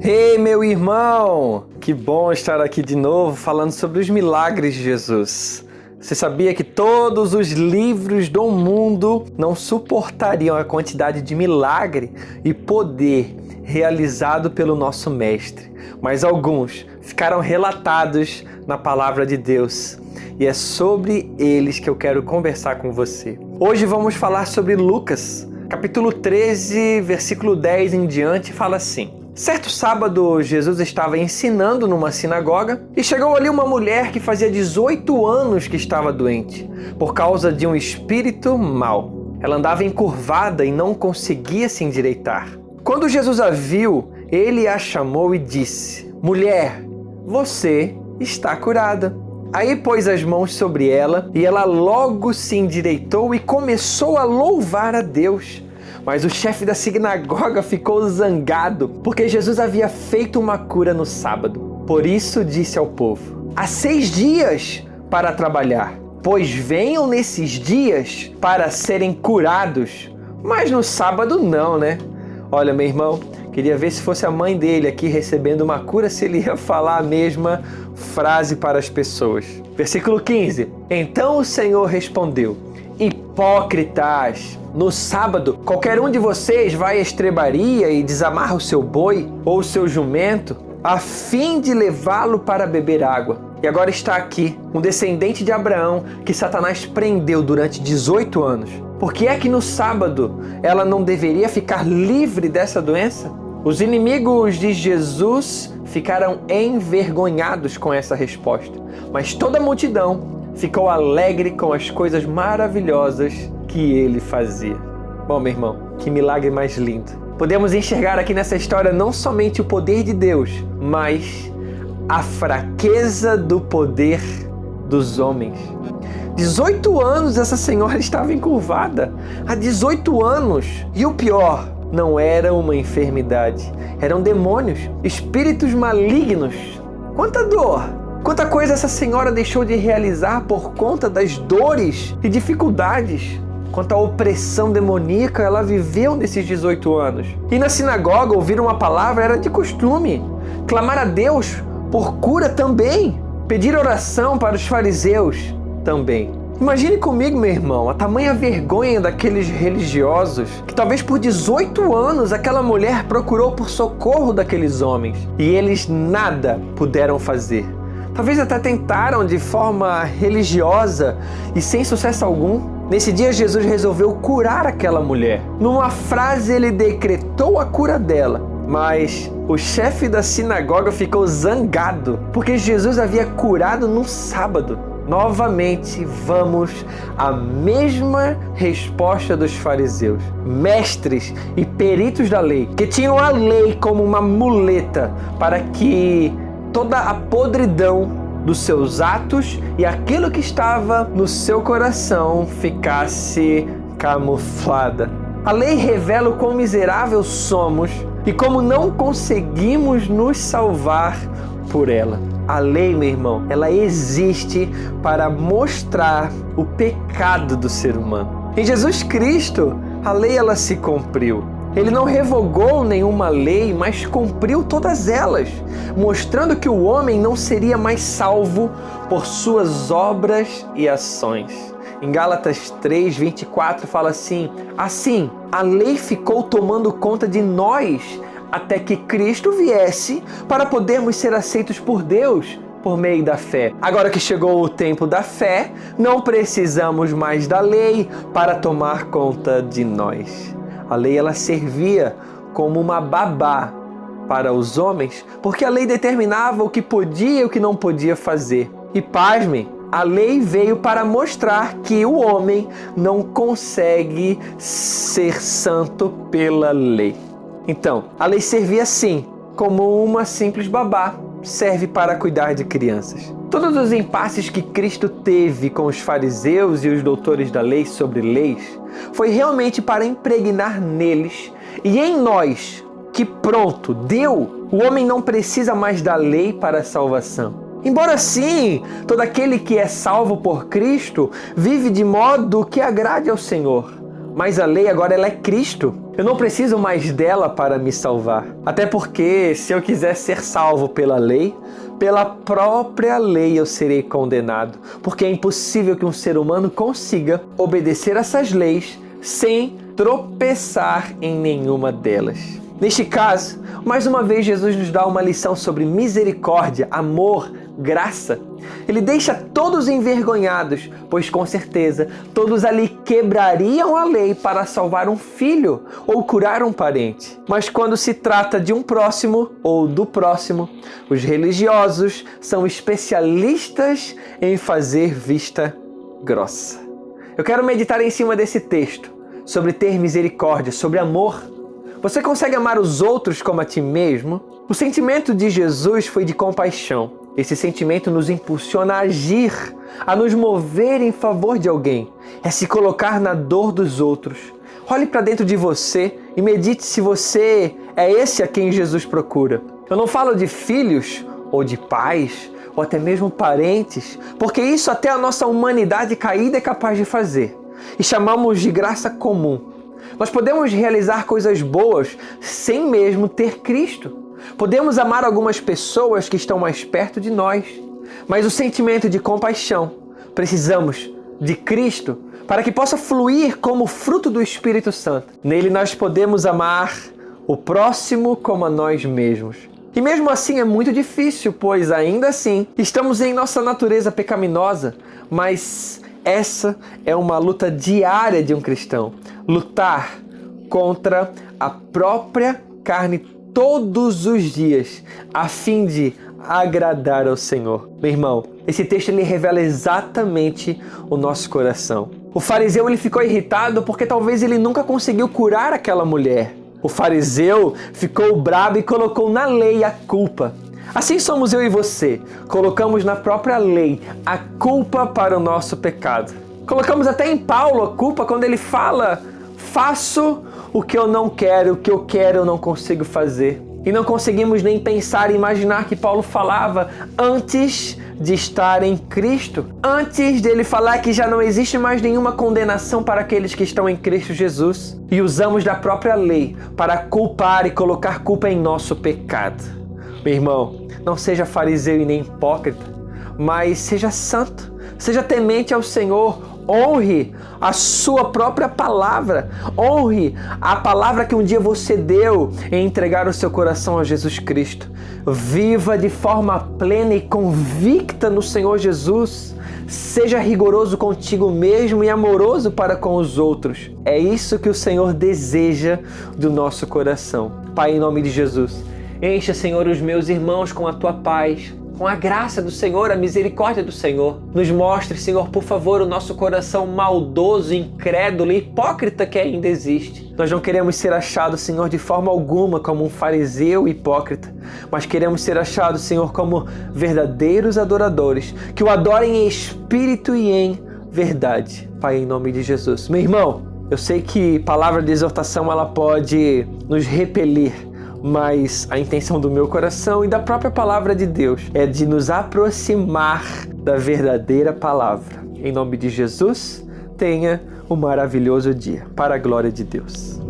Ei, meu irmão! Que bom estar aqui de novo falando sobre os milagres de Jesus. Você sabia que todos os livros do mundo não suportariam a quantidade de milagre e poder realizado pelo nosso Mestre, mas alguns ficaram relatados na Palavra de Deus. E é sobre eles que eu quero conversar com você. Hoje vamos falar sobre Lucas, capítulo 13, versículo 10 em diante, fala assim: Certo sábado, Jesus estava ensinando numa sinagoga e chegou ali uma mulher que fazia 18 anos que estava doente, por causa de um espírito mau. Ela andava encurvada e não conseguia se endireitar. Quando Jesus a viu, ele a chamou e disse: Mulher, você está curada. Aí pôs as mãos sobre ela e ela logo se endireitou e começou a louvar a Deus. Mas o chefe da sinagoga ficou zangado, porque Jesus havia feito uma cura no sábado. Por isso disse ao povo: há 6 dias para trabalhar, pois venham nesses dias para serem curados, mas no sábado não, né? Olha, meu irmão, queria ver se fosse a mãe dele aqui recebendo uma cura, se ele ia falar a mesma frase para as pessoas. Versículo 15. Então o Senhor respondeu: Hipócritas! No sábado, qualquer um de vocês vai à estrebaria e desamarra o seu boi ou o seu jumento, a fim de levá-lo para beber água. E agora está aqui, um descendente de Abraão que Satanás prendeu durante 18 anos. Por que é que no sábado ela não deveria ficar livre dessa doença? Os inimigos de Jesus ficaram envergonhados com essa resposta, mas toda a multidão ficou alegre com as coisas maravilhosas que ele fazia. Bom, meu irmão, que milagre mais lindo. Podemos enxergar aqui nessa história não somente o poder de Deus, mas a fraqueza do poder dos homens. 18 anos essa senhora estava encurvada. Há 18 anos. E o pior, não era uma enfermidade. Eram demônios, espíritos malignos. Quanta dor! Quanta coisa essa senhora deixou de realizar por conta das dores e dificuldades. Quanta opressão demoníaca ela viveu nesses 18 anos. E na sinagoga ouvir uma palavra era de costume. Clamar a Deus por cura também. Pedir oração para os fariseus também. Imagine comigo, meu irmão, a tamanha vergonha daqueles religiosos que talvez por 18 anos aquela mulher procurou por socorro daqueles homens e eles nada puderam fazer. Talvez até tentaram de forma religiosa e sem sucesso algum. Nesse dia, Jesus resolveu curar aquela mulher. Numa frase, ele decretou a cura dela. Mas o chefe da sinagoga ficou zangado, porque Jesus havia curado no sábado. Novamente, vamos à mesma resposta dos fariseus, mestres e peritos da lei, que tinham a lei como uma muleta para que toda a podridão dos seus atos e aquilo que estava no seu coração ficasse camuflada. A lei revela o quão miseráveis somos e como não conseguimos nos salvar por ela. A lei, meu irmão, ela existe para mostrar o pecado do ser humano. Em Jesus Cristo, a lei ela se cumpriu. Ele não revogou nenhuma lei, mas cumpriu todas elas, mostrando que o homem não seria mais salvo por suas obras e ações. Em Gálatas 3:24 fala assim: Assim, a lei ficou tomando conta de nós até que Cristo viesse para podermos ser aceitos por Deus por meio da fé. Agora que chegou o tempo da fé, não precisamos mais da lei para tomar conta de nós. A lei ela servia como uma babá para os homens, porque a lei determinava o que podia e o que não podia fazer. E pasmem, a lei veio para mostrar que o homem não consegue ser santo pela lei. Então, a lei servia sim, como uma simples babá, serve para cuidar de crianças. Todos os impasses que Cristo teve com os fariseus e os doutores da lei sobre leis foi realmente para impregnar neles e em nós que pronto, deu, o homem não precisa mais da lei para a salvação. Embora sim, todo aquele que é salvo por Cristo vive de modo que agrade ao Senhor. Mas a lei agora ela é Cristo. Eu não preciso mais dela para me salvar. Até porque, se eu quiser ser salvo pela lei, pela própria lei eu serei condenado. Porque é impossível que um ser humano consiga obedecer essas leis sem tropeçar em nenhuma delas. Neste caso, mais uma vez Jesus nos dá uma lição sobre misericórdia, amor, graça. Ele deixa todos envergonhados, pois com certeza todos ali quebrariam a lei para salvar um filho ou curar um parente. Mas quando se trata de um próximo ou do próximo, os religiosos são especialistas em fazer vista grossa. Eu quero meditar em cima desse texto, sobre ter misericórdia, sobre amor. Você consegue amar os outros como a ti mesmo? O sentimento de Jesus foi de compaixão. Esse sentimento nos impulsiona a agir, a nos mover em favor de alguém. É se colocar na dor dos outros. Olhe para dentro de você e medite se você é esse a quem Jesus procura. Eu não falo de filhos ou de pais ou até mesmo parentes, porque isso até a nossa humanidade caída é capaz de fazer. E chamamos de graça comum. Nós podemos realizar coisas boas sem mesmo ter Cristo. Podemos amar algumas pessoas que estão mais perto de nós, mas o sentimento de compaixão, precisamos de Cristo para que possa fluir como fruto do Espírito Santo. Nele nós podemos amar o próximo como a nós mesmos. E mesmo assim é muito difícil, pois ainda assim estamos em nossa natureza pecaminosa, mas essa é uma luta diária de um cristão. Lutar contra a própria carne todos os dias, a fim de agradar ao Senhor. Meu irmão, esse texto ele revela exatamente o nosso coração. O fariseu ele ficou irritado porque talvez ele nunca conseguiu curar aquela mulher. O fariseu ficou bravo e colocou na lei a culpa. Assim somos eu e você. Colocamos na própria lei a culpa para o nosso pecado. Colocamos até em Paulo a culpa quando ele fala: faço o que eu não quero, o que eu quero eu não consigo fazer. E não conseguimos nem pensar e imaginar que Paulo falava antes de estar em Cristo. Antes dele falar que já não existe mais nenhuma condenação para aqueles que estão em Cristo Jesus. E usamos da própria lei para culpar e colocar culpa em nosso pecado. Meu irmão, não seja fariseu e nem hipócrita, mas seja santo, seja temente ao Senhor, honre a sua própria palavra, honre a palavra que um dia você deu em entregar o seu coração a Jesus Cristo. Viva de forma plena e convicta no Senhor Jesus. Seja rigoroso contigo mesmo e amoroso para com os outros. É isso que o Senhor deseja do nosso coração. Pai, em nome de Jesus, encha, Senhor, os meus irmãos com a Tua paz, com a graça do Senhor, a misericórdia do Senhor. Nos mostre, Senhor, por favor, o nosso coração maldoso, incrédulo e hipócrita que ainda existe. Nós não queremos ser achados, Senhor, de forma alguma como um fariseu hipócrita, mas queremos ser achados, Senhor, como verdadeiros adoradores, que o adorem em espírito e em verdade. Pai, em nome de Jesus. Meu irmão, eu sei que palavra de exortação ela pode nos repelir, mas a intenção do meu coração e da própria palavra de Deus é de nos aproximar da verdadeira palavra. Em nome de Jesus, tenha um maravilhoso dia, para a glória de Deus.